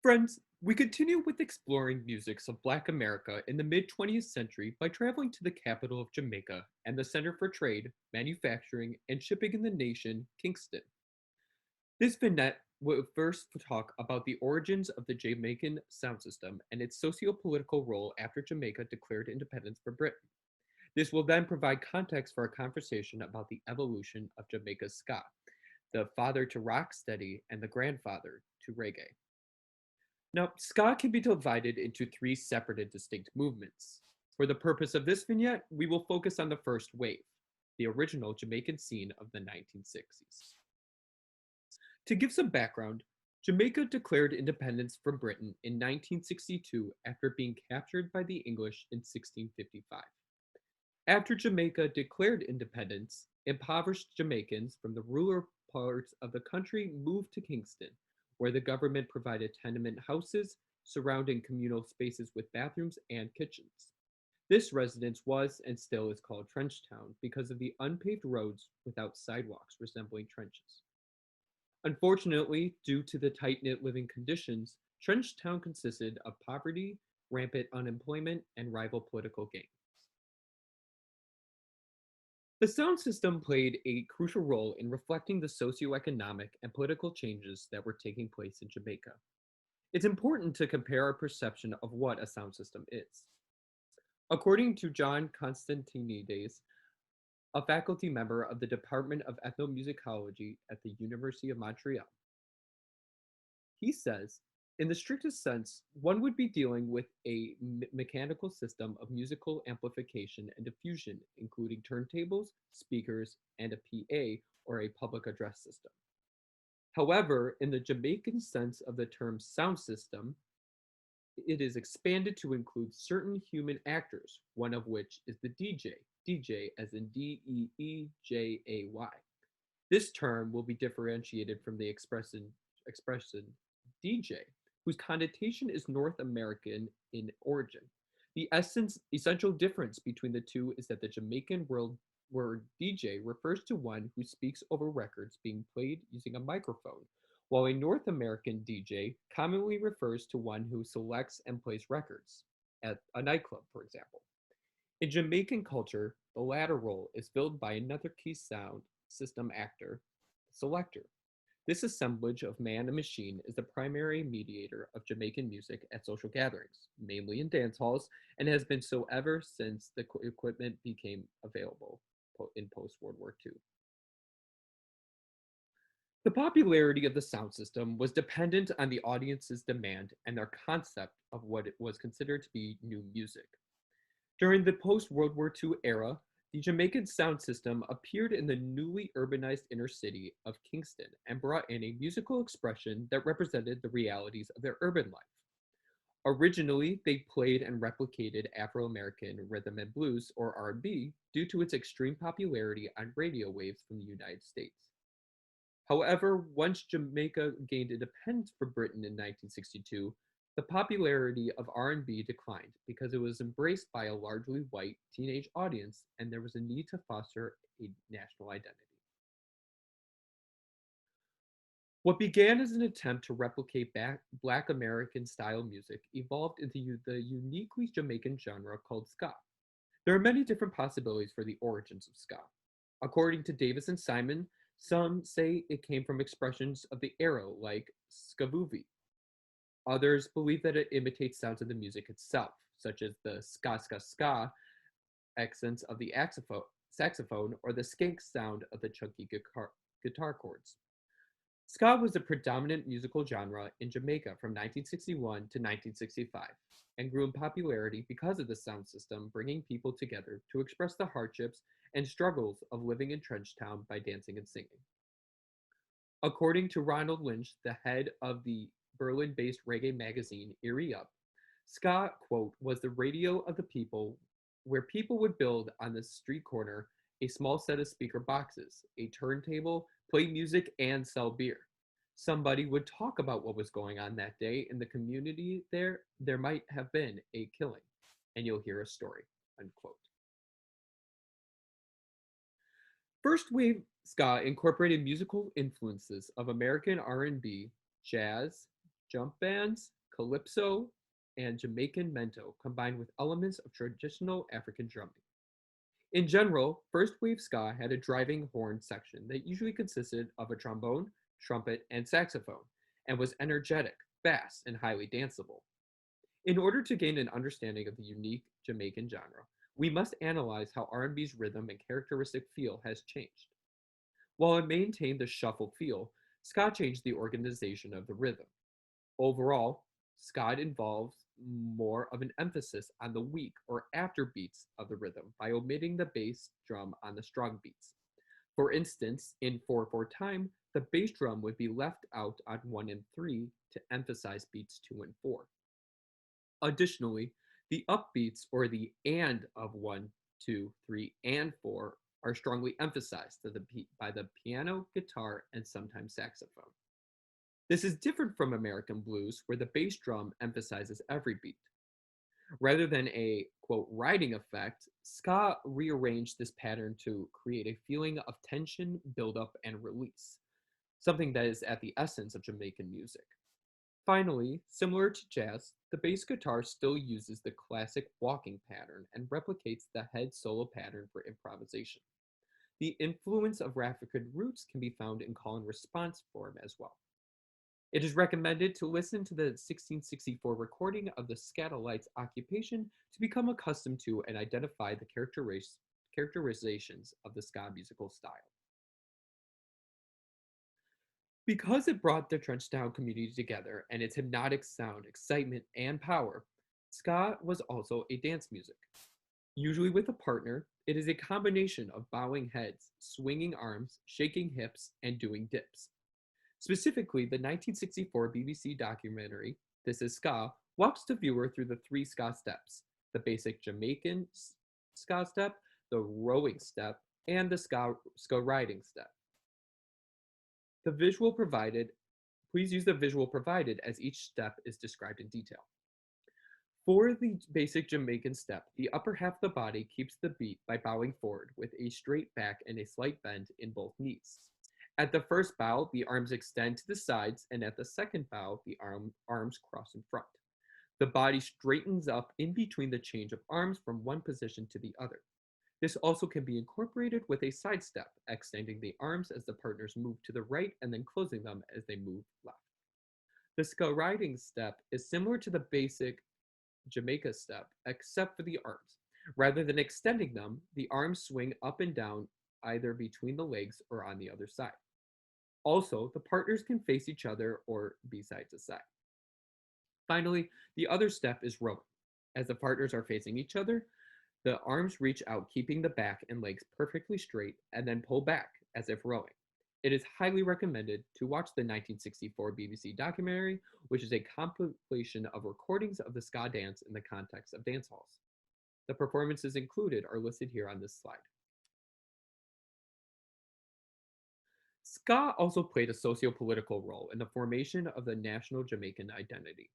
Friends, we continue with exploring musics of Black America in the mid 20th century by traveling to the capital of Jamaica and the center for trade, manufacturing, and shipping in the nation, Kingston. This vignette will first talk about the origins of the Jamaican sound system and its socio-political role after Jamaica declared independence from Britain. This will then provide context for a conversation about the evolution of Jamaica's ska, the father to rocksteady and the grandfather to reggae. Now, ska can be divided into three separate and distinct movements. For the purpose of this vignette, we will focus on the first wave, the original Jamaican scene of the 1960s. To give some background, Jamaica declared independence from Britain in 1962 after being captured by the English in 1655. After Jamaica declared independence, impoverished Jamaicans from the rural parts of the country moved to Kingston, where the government provided tenement houses surrounding communal spaces with bathrooms and kitchens. This residence was and still is called Trenchtown because of the unpaved roads without sidewalks resembling trenches. Unfortunately, due to the tight knit living conditions, Trenchtown consisted of poverty, rampant unemployment, and rival political gangs. The sound system played a crucial role in reflecting the socioeconomic and political changes that were taking place in Jamaica. It's important to compare our perception of what a sound system is. According to John Constantinides, a faculty member of the Department of Ethnomusicology at the University of Montreal, he says, in the strictest sense, one would be dealing with a mechanical system of musical amplification and diffusion, including turntables, speakers, and a PA or a public address system. However, in the Jamaican sense of the term sound system, it is expanded to include certain human actors, one of which is the DJ, DJ as in Deejay. This term will be differentiated from the expression DJ, whose connotation is North American in origin. The essential difference between the two is that the Jamaican word DJ refers to one who speaks over records being played using a microphone, while a North American DJ commonly refers to one who selects and plays records, at a nightclub, for example. In Jamaican culture, the latter role is filled by another key sound system actor, the selector. This assemblage of man and machine is the primary mediator of Jamaican music at social gatherings, mainly in dance halls, and has been so ever since the equipment became available in post World War II. The popularity of the sound system was dependent on the audience's demand and their concept of what it was considered to be new music. During the post World War II era, the Jamaican sound system appeared in the newly urbanized inner city of Kingston and brought in a musical expression that represented the realities of their urban life. Originally, they played and replicated Afro-American rhythm and blues or R&B due to its extreme popularity on radio waves from the United States. However, once Jamaica gained independence from Britain in 1962, the popularity of R&B declined because it was embraced by a largely white teenage audience and there was a need to foster a national identity. What began as an attempt to replicate Black American style music evolved into the uniquely Jamaican genre called ska. There are many different possibilities for the origins of ska. According to Davis and Simon, some say it came from expressions of the era like skavuvi. Others believe that it imitates sounds of the music itself, such as the ska ska ska accents of the saxophone or the skank sound of the chunky guitar chords. Ska was the predominant musical genre in Jamaica from 1961 to 1965 and grew in popularity because of the sound system bringing people together to express the hardships and struggles of living in Trenchtown by dancing and singing. According to Ronald Lynch, the head of the Berlin-based reggae magazine Erie Up, ska, quote, was the radio of the people where people would build on the street corner a small set of speaker boxes, a turntable, play music, and sell beer. Somebody would talk about what was going on that day in the community there might have been a killing, and you'll hear a story, unquote. First wave ska incorporated musical influences of American R&B, jazz, jump bands, calypso, and Jamaican mento combined with elements of traditional African drumming. In general, first wave ska had a driving horn section that usually consisted of a trombone, trumpet, and saxophone, and was energetic, fast, and highly danceable. In order to gain an understanding of the unique Jamaican genre, we must analyze how R&B's rhythm and characteristic feel has changed. While it maintained the shuffle feel, ska changed the organization of the rhythm. Overall, ska involves more of an emphasis on the weak or after beats of the rhythm by omitting the bass drum on the strong beats. For instance, in 4/4 time, the bass drum would be left out on 1 and 3 to emphasize beats 2 and 4. Additionally, the upbeats or the and of 1, 2, 3, and 4 are strongly emphasized by the piano, guitar, and sometimes saxophone. This is different from American blues, where the bass drum emphasizes every beat. Rather than a quote riding effect, ska rearranged this pattern to create a feeling of tension, buildup, and release, something that is at the essence of Jamaican music. Finally, similar to jazz, the bass guitar still uses the classic walking pattern and replicates the head solo pattern for improvisation. The influence of African roots can be found in call and response form as well. It is recommended to listen to the 1664 recording of the Scatolites' occupation to become accustomed to and identify the characterizations of the ska musical style. Because it brought the Trenchtown community together and its hypnotic sound, excitement, and power, ska was also a dance music. Usually with a partner, it is a combination of bowing heads, swinging arms, shaking hips, and doing dips. Specifically, the 1964 BBC documentary, This Is Ska, walks the viewer through the three ska steps: the basic Jamaican ska step, the rowing step, and the ska riding step. The visual provided, please use the visual provided as each step is described in detail. For the basic Jamaican step, the upper half of the body keeps the beat by bowing forward with a straight back and a slight bend in both knees. At the first bow, the arms extend to the sides, and at the second bow, the arms cross in front. The body straightens up in between the change of arms from one position to the other. This also can be incorporated with a side step, extending the arms as the partners move to the right and then closing them as they move left. The ska riding step is similar to the basic Jamaica step, except for the arms. Rather than extending them, the arms swing up and down either between the legs or on the other side. Also, the partners can face each other or be side to side. Finally, the other step is rowing. As the partners are facing each other, the arms reach out, keeping the back and legs perfectly straight, and then pull back as if rowing. It is highly recommended to watch the 1964 BBC documentary, which is a compilation of recordings of the ska dance in the context of dance halls. The performances included are listed here on this slide. Ska also played a socio-political role in the formation of the national Jamaican identity.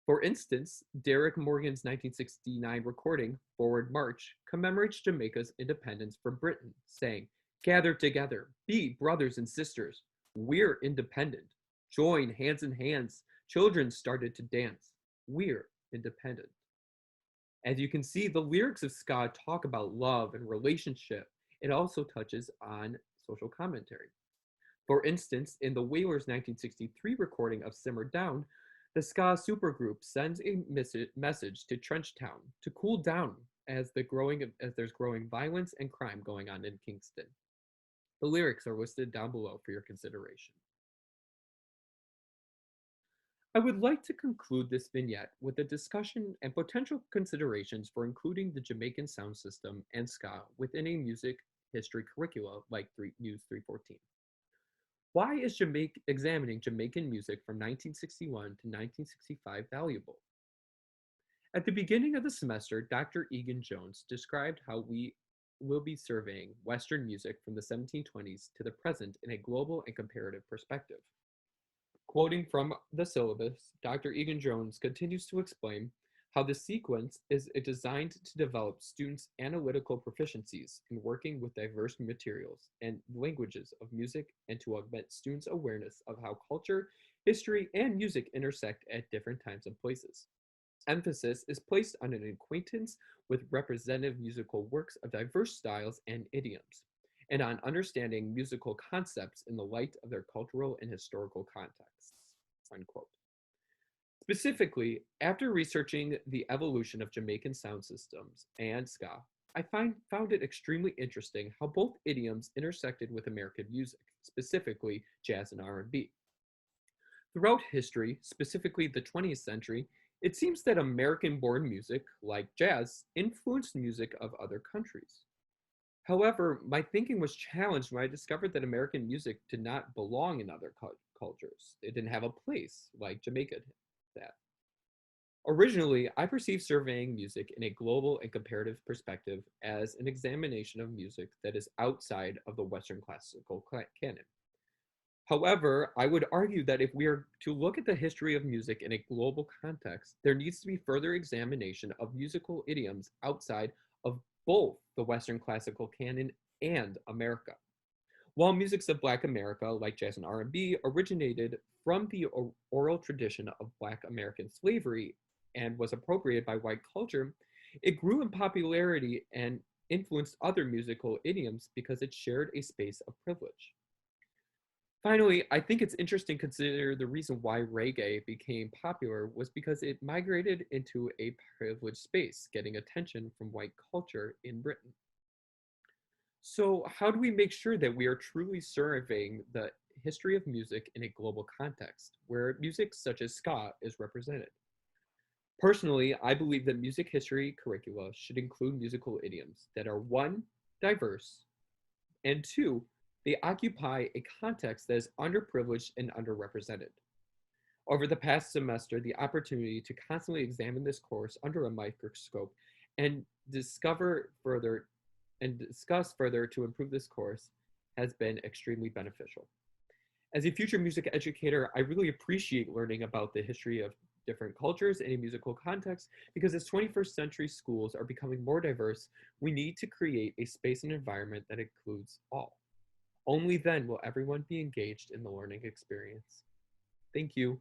For instance, Derek Morgan's 1969 recording, Forward March, commemorates Jamaica's independence from Britain, saying, "Gather together, be brothers and sisters. We're independent. Join hands in hands. Children started to dance. We're independent." As you can see, the lyrics of ska talk about love and relationship. It also touches on social commentary. For instance, in the Wailers' 1963 recording of Simmer Down, the ska supergroup sends a message to Trenchtown to cool down as there's growing violence and crime going on in Kingston. The lyrics are listed down below for your consideration. I would like to conclude this vignette with a discussion and potential considerations for including the Jamaican sound system and ska within a music history curricula like MUS 314. Why is examining Jamaican music from 1961 to 1965 valuable? At the beginning of the semester, Dr. Egan Jones described how we will be surveying Western music from the 1720s to the present in a global and comparative perspective. Quoting from the syllabus, Dr. Egan Jones continues to explain how the sequence is designed to develop students' analytical proficiencies in working with diverse materials and languages of music and to augment students' awareness of how culture history, and music intersect at different times and places. Emphasis is placed on an acquaintance with representative musical works of diverse styles and idioms, and on understanding musical concepts in the light of their cultural and historical contexts. Unquote. Specifically, after researching the evolution of Jamaican sound systems and ska, found it extremely interesting how both idioms intersected with American music, specifically jazz and R&B. Throughout history, specifically the 20th century, it seems that American-born music, like jazz, influenced music of other countries. However, my thinking was challenged when I discovered that American music did not belong in other cultures. It didn't have a place like Jamaica did. Originally, I perceived surveying music in a global and comparative perspective as an examination of music that is outside of the Western classical canon. However, I would argue that if we are to look at the history of music in a global context, there needs to be further examination of musical idioms outside of both the Western classical canon and America. While musics of Black America, like jazz and R&B, originated from the oral tradition of Black American slavery and was appropriated by white culture, it grew in popularity and influenced other musical idioms because it shared a space of privilege. Finally, I think it's interesting to consider the reason why reggae became popular was because it migrated into a privileged space, getting attention from white culture in Britain. So, how do we make sure that we are truly surveying the history of music in a global context, where music such as ska is represented? Personally, I believe that music history curricula should include musical idioms that are one, diverse, and two, they occupy a context that is underprivileged and underrepresented. Over the past semester, the opportunity to constantly examine this course under a microscope and discover further and discuss further to improve this course has been extremely beneficial. As a future music educator, I really appreciate learning about the history of different cultures in a musical context because as 21st century schools are becoming more diverse, we need to create a space and environment that includes all. Only then will everyone be engaged in the learning experience. Thank you.